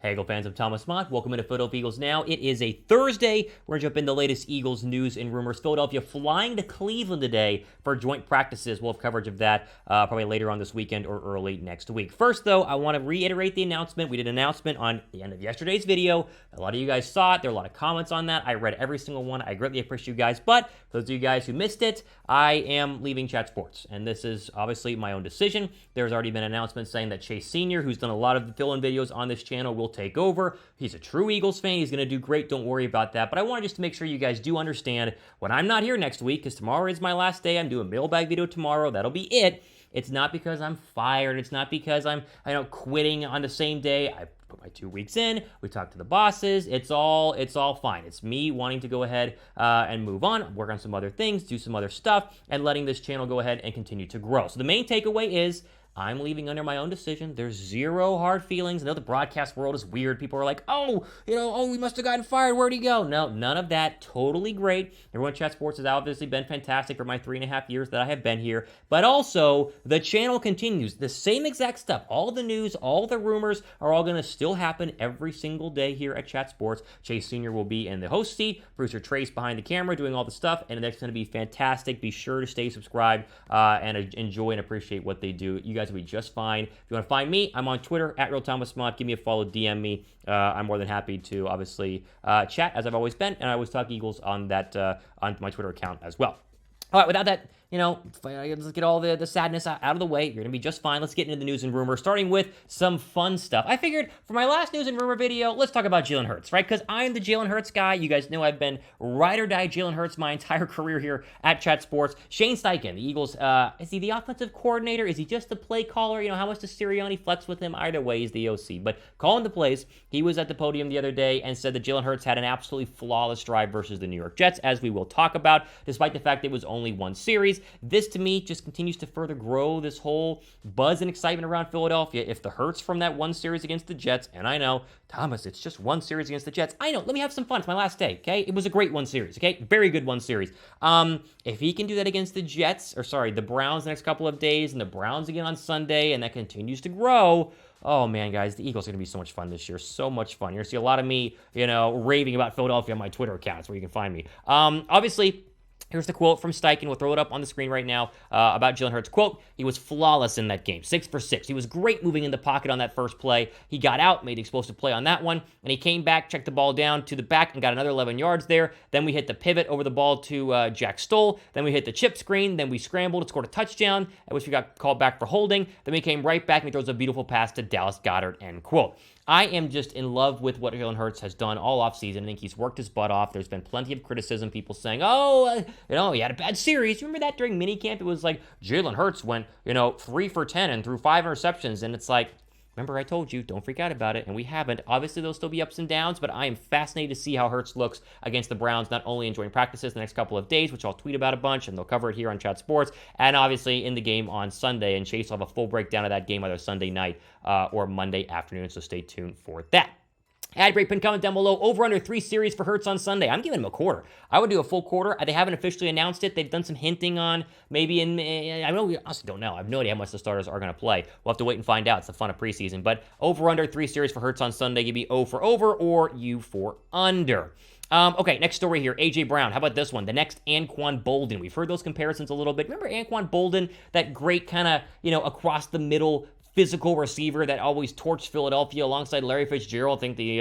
Hey, Eagle fans, I'm Thomas Mott. Welcome into Philadelphia Eagles Now. It is a Thursday. We're going to jump into the latest Eagles news and rumors. Philadelphia flying to Cleveland today for joint practices. We'll have coverage of that probably later on this weekend or early next week. First, though, I want to reiterate the announcement. We did an announcement on the end of yesterday's video. A lot of you guys saw it. There were a lot of comments on that. I read every single one. I greatly appreciate you guys. But for those of you guys who missed it, I am leaving Chat Sports. And this is obviously my own decision. There's already been an announcement saying that Chase Sr., who's done a lot of the fill-in videos on this channel, will take over. He's a true Eagles fan. He's going to do great. Don't worry about that. But I wanted just to make sure you guys do understand when I'm not here next week, because tomorrow is my last day. I'm doing a mailbag video tomorrow. That'll be it. It's not because I'm fired. It's not because I'm quitting on the same day. I put my 2 weeks in. We talked to the bosses. It's all fine. It's me wanting to go ahead and move on, work on some other things, do some other stuff, and letting this channel go ahead and continue to grow. So the main takeaway is I'm leaving under my own decision. There's zero hard feelings. I know the broadcast world is weird. People are like, we must have gotten fired. Where'd he go? No, none of that. Totally great. Everyone at Chat Sports has obviously been fantastic for my 3.5 years that I have been here. But also, the channel continues. The same exact stuff. All the news, all the rumors are all going to still happen every single day here at Chat Sports. Chase Sr. will be in the host seat. Producer Trace behind the camera doing all the stuff. And that's going to be fantastic. Be sure to stay subscribed and enjoy and appreciate what they do. You guys will be just fine. If you want to find me, I'm on Twitter at @RealThomasMott. Give me a follow, DM me. I'm more than happy to obviously chat as I've always been, and I always talk Eagles on that on my Twitter account as well. All right, without that, let's get all the sadness out of the way. You're going to be just fine. Let's get into the news and rumors, starting with some fun stuff. I figured for my last news and rumor video, let's talk about Jalen Hurts, right? Because I'm the Jalen Hurts guy. You guys know I've been ride or die Jalen Hurts my entire career here at Chat Sports. Shane Steichen, the Eagles, is he the offensive coordinator? Is he just the play caller? How much does Sirianni flex with him? Either way, he's the OC. But calling the plays, he was at the podium the other day and said that Jalen Hurts had an absolutely flawless drive versus the New York Jets, as we will talk about, despite the fact it was only one series. This, to me, just continues to further grow this whole buzz and excitement around Philadelphia. If the Hurts from that one series against the Jets, and I know, Thomas, it's just one series against the Jets. I know, let me have some fun. It's my last day, okay? It was a great one series, okay? Very good one series. If he can do that against the Browns the next couple of days, and the Browns again on Sunday, and that continues to grow, oh, man, guys, the Eagles are going to be so much fun this year. So much fun. You're going to see a lot of me, raving about Philadelphia on my Twitter account. That's where you can find me. Obviously, here's the quote from Steichen. We'll throw it up on the screen right now about Jalen Hurts. Quote, he was flawless in that game, 6 for 6. He was great moving in the pocket on that first play. He got out, made the explosive play on that one, and he came back, checked the ball down to the back, and got another 11 yards there. Then we hit the pivot over the ball to Jack Stoll. Then we hit the chip screen. Then we scrambled and scored a touchdown, at which we got called back for holding. Then we came right back, and he throws a beautiful pass to Dallas Goedert, end quote. I am just in love with what Jalen Hurts has done all offseason. I think he's worked his butt off. There's been plenty of criticism, people saying, he had a bad series. You remember that during minicamp? It was like Jalen Hurts went, 3 for 10 and threw 5 interceptions. And it's like, remember I told you, don't freak out about it. And we haven't. Obviously, there'll still be ups and downs, but I am fascinated to see how Hurts looks against the Browns, not only enjoying practices the next couple of days, which I'll tweet about a bunch, and they'll cover it here on Chat Sports, and obviously in the game on Sunday. And Chase will have a full breakdown of that game either Sunday night or Monday afternoon, so stay tuned for that. Ad break, pin comment down below. Over under 3 series for Hurts on Sunday. I'm giving him a quarter. I would do a full quarter. They haven't officially announced it. They've done some hinting on maybe I honestly don't know. I have no idea how much the starters are going to play. We'll have to wait and find out. It's the fun of preseason. But over under 3 series for Hurts on Sunday. Give me O for over or U for under. Okay, next story here. A.J. Brown. How about this one? The next Andquan Boldin. We've heard those comparisons a little bit. Remember Andquan Boldin? That great kind of, across the middle physical receiver that always torched Philadelphia alongside Larry Fitzgerald. I think the,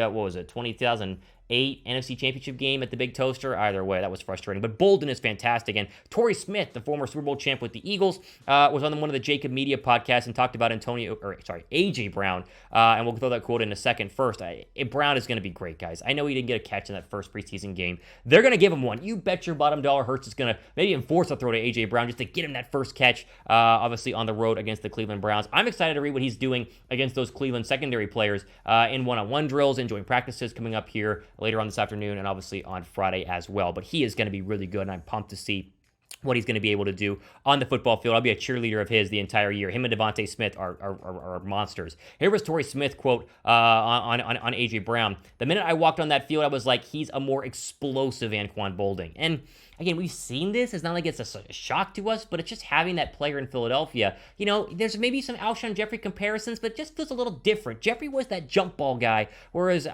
2008 NFC Championship game at the Big Toaster. Either way, that was frustrating. But Boldin is fantastic. And Torrey Smith, the former Super Bowl champ with the Eagles, was on one of the Jacob Media podcasts and talked about A.J. Brown. And we'll throw that quote in a second. First, Brown is going to be great, guys. I know he didn't get a catch in that first preseason game. They're going to give him one. You bet your bottom dollar Hurts is going to maybe enforce a throw to A.J. Brown just to get him that first catch, obviously on the road against the Cleveland Browns. I'm excited to read what he's doing against those Cleveland secondary players in one-on-one drills, enjoying practices coming up here later on this afternoon, and obviously on Friday as well. But he is going to be really good, and I'm pumped to see what he's going to be able to do on the football field. I'll be a cheerleader of his the entire year. Him and DeVonta Smith are monsters. Here was Torrey Smith quote on A.J. Brown. The minute I walked on that field, I was like, he's a more explosive Andquan Boldin. And again, we've seen this. It's not like it's a shock to us, but it's just having that player in Philadelphia. There's maybe some Alshon Jeffrey comparisons, but it just feels a little different. Jeffrey was that jump ball guy, whereas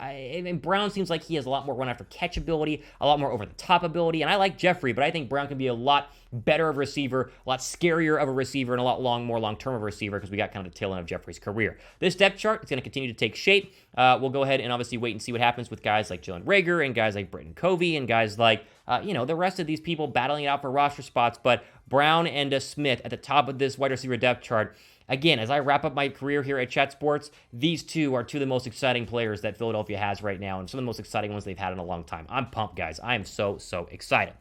Brown seems like he has a lot more run after catch ability, a lot more over the top ability, and I like Jeffrey, but I think Brown can be a lot better of a receiver, a lot scarier of a receiver, and a lot more long-term of a receiver because we got kind of the tail end of Jeffrey's career. This depth chart is going to continue to take shape. We'll go ahead and obviously wait and see what happens with guys like Jalen Reagor and guys like Britton Covey and guys like, the rest of these people battling it out for roster spots. But Brown and Smith at the top of this wide receiver depth chart. Again, as I wrap up my career here at Chat Sports, these two are two of the most exciting players that Philadelphia has right now, and some of the most exciting ones they've had in a long time. I'm pumped, guys. I am so excited.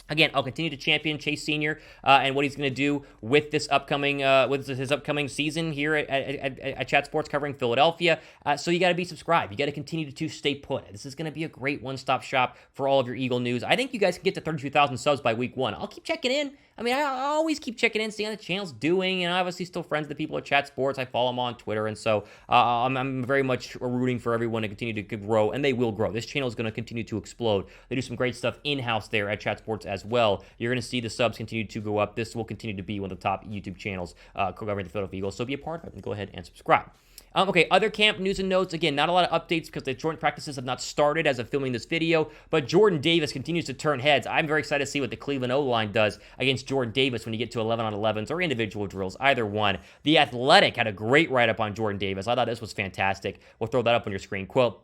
Again, I'll continue to champion Chase Sr. And what he's going to do with this upcoming his upcoming season here at Chat Sports covering Philadelphia. So you got to be subscribed. You got to continue to stay put. This is going to be a great one-stop shop for all of your Eagle news. I think you guys can get to 32,000 subs by week 1. I'll keep checking in. I always keep checking in, seeing how the channel's doing, and I'm obviously still friends with the people at Chat Sports. I follow them on Twitter, and so I'm very much rooting for everyone to continue to grow, and they will grow. This channel is going to continue to explode. They do some great stuff in-house there at Chat Sports as well. You're going to see the subs continue to go up. This will continue to be one of the top YouTube channels covering the Philadelphia Eagles, so be a part of it, and go ahead and subscribe. Okay, other camp news and notes. Again, not a lot of updates because the joint practices have not started as of filming this video, but Jordan Davis continues to turn heads. I'm very excited to see what the Cleveland O-line does against Jordan Davis when you get to 11-on-11s or individual drills, either one. The Athletic had a great write-up on Jordan Davis. I thought this was fantastic. We'll throw that up on your screen. Quote,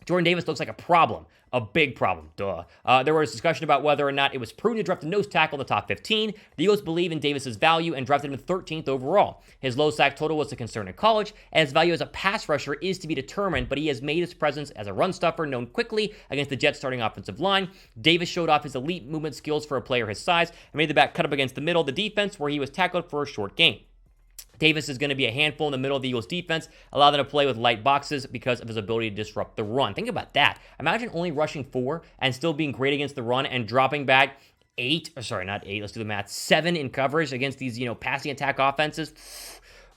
Jordan Davis looks like a problem. A big problem, duh. There was discussion about whether or not it was prudent to draft a nose tackle in the top 15. The Eagles believe in Davis's value and drafted him 13th overall. His low sack total was a concern in college, and his value as a pass rusher is to be determined, but he has made his presence as a run stuffer known quickly against the Jets' starting offensive line. Davis showed off his elite movement skills for a player his size and made the back cut up against the middle of the defense where he was tackled for a short gain. Davis is going to be a handful in the middle of the Eagles defense, allow them to play with light boxes because of his ability to disrupt the run. Think about that. Imagine only rushing 4 and still being great against the run and dropping back 7 in coverage against these, passing attack offenses.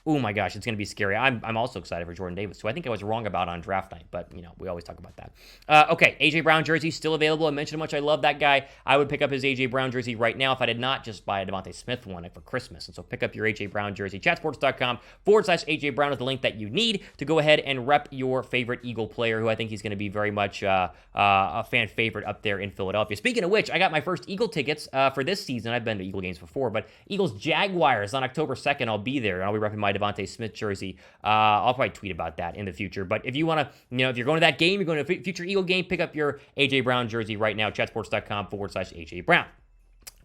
Oh my gosh, it's going to be scary. I'm also excited for Jordan Davis, who I think I was wrong about on draft night, but, we always talk about that. Okay, A.J. Brown jersey still available. I mentioned how much I love that guy. I would pick up his A.J. Brown jersey right now if I did not just buy a DeVonta Smith one for Christmas. And so pick up your A.J. Brown jersey. Chatsports.com/A.J. Brown is the link that you need to go ahead and rep your favorite Eagle player, who I think he's going to be very much a fan favorite up there in Philadelphia. Speaking of which, I got my first Eagle tickets for this season. I've been to Eagle games before, but Eagles Jaguars on October 2nd. I'll be there, and I'll be repping my DeVonta Smith jersey. I'll probably tweet about that in the future. But if you want to, if you're going to that game, you're going to a future Eagle game, pick up your A.J. Brown jersey right now, chatsports.com/A.J. Brown.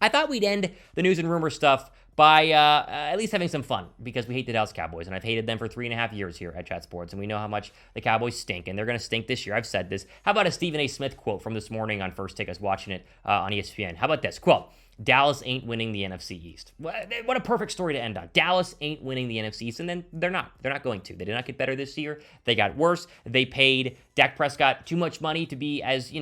I thought we'd end the news and rumor stuff by at least having some fun, because we hate the Dallas Cowboys, and I've hated them for 3.5 years here at Chat Sports, and we know how much the Cowboys stink, and they're going to stink this year. I've said this. How about a Stephen A. Smith quote from this morning on First Take? I was watching it on ESPN. How about this? Quote, Dallas ain't winning the NFC East. What a perfect story to end on. Dallas ain't winning the NFC East, and then they're not. They're not going to. They did not get better this year. They got worse. They paid Dak Prescott too much money to be as,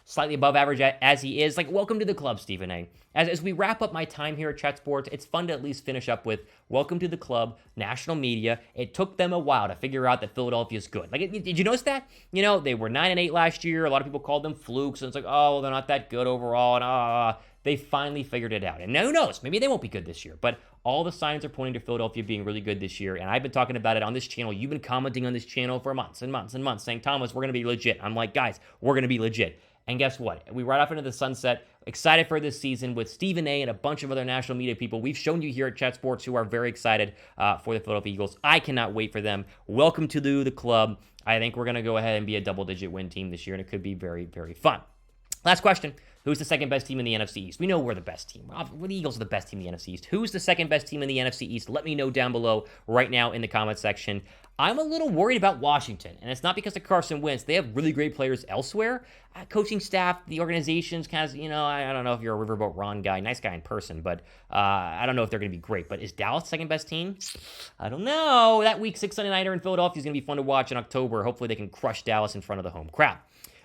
slightly above average as he is. Welcome to the club, Stephen A. As we wrap up my time here at Chat Sports, it's fun to at least finish up with welcome to the club, national media. It took them a while to figure out that Philadelphia is good. Did you notice that? They were 9-8 last year. A lot of people called them flukes, and it's well, they're not that good overall, and they finally figured it out. And now who knows? Maybe they won't be good this year, but all the signs are pointing to Philadelphia being really good this year, and I've been talking about it on this channel. You've been commenting on this channel for months and months and months saying, Thomas, we're going to be legit. I'm like, guys, we're going to be legit. And guess what? We ride off into the sunset, excited for this season with Stephen A. and a bunch of other national media people we've shown you here at Chat Sports who are very excited for the Philadelphia Eagles. I cannot wait for them. Welcome to the club. I think we're going to go ahead and be a double-digit win team this year, and it could be very, very fun. Last question. Who's the second best team in the NFC East? We know we're the best team. The Eagles are the best team in the NFC East. Who's the second best team in the NFC East? Let me know down below right now in the comment section. I'm a little worried about Washington, and it's not because of Carson Wentz. They have really great players elsewhere. Coaching staff, the organization's kind of, I don't know if you're a Riverboat Ron guy, nice guy in person, but I don't know if they're going to be great. But is Dallas the second best team? I don't know. That Week 6 Sunday nighter in Philadelphia is going to be fun to watch in October. Hopefully they can crush Dallas in front of the home crowd.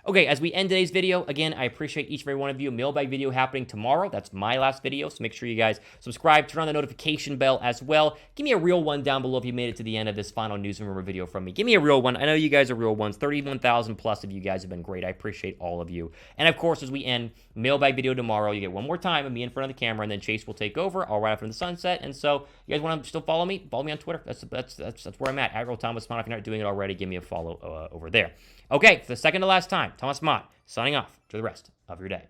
Okay, as we end today's video, again, I appreciate each and every one of you. Mailbag video happening tomorrow. That's my last video, so make sure you guys subscribe, turn on the notification bell as well. Give me a real one down below if you made it to the end of this final news and rumor video from me. Give me a real one. I know you guys are real ones. 31,000 plus of you guys have been great. I appreciate all of you. And of course, as we end, mailbag video tomorrow. You get one more time of me in front of the camera, and then Chase will take over. I'll ride off into the sunset. And so, you guys want to still follow me? Follow me on Twitter. That's where I'm at. Thomas Mott. If you're not doing it already, give me a follow over there. Okay, for the second to last time, Thomas Mott signing off. To the rest of your day.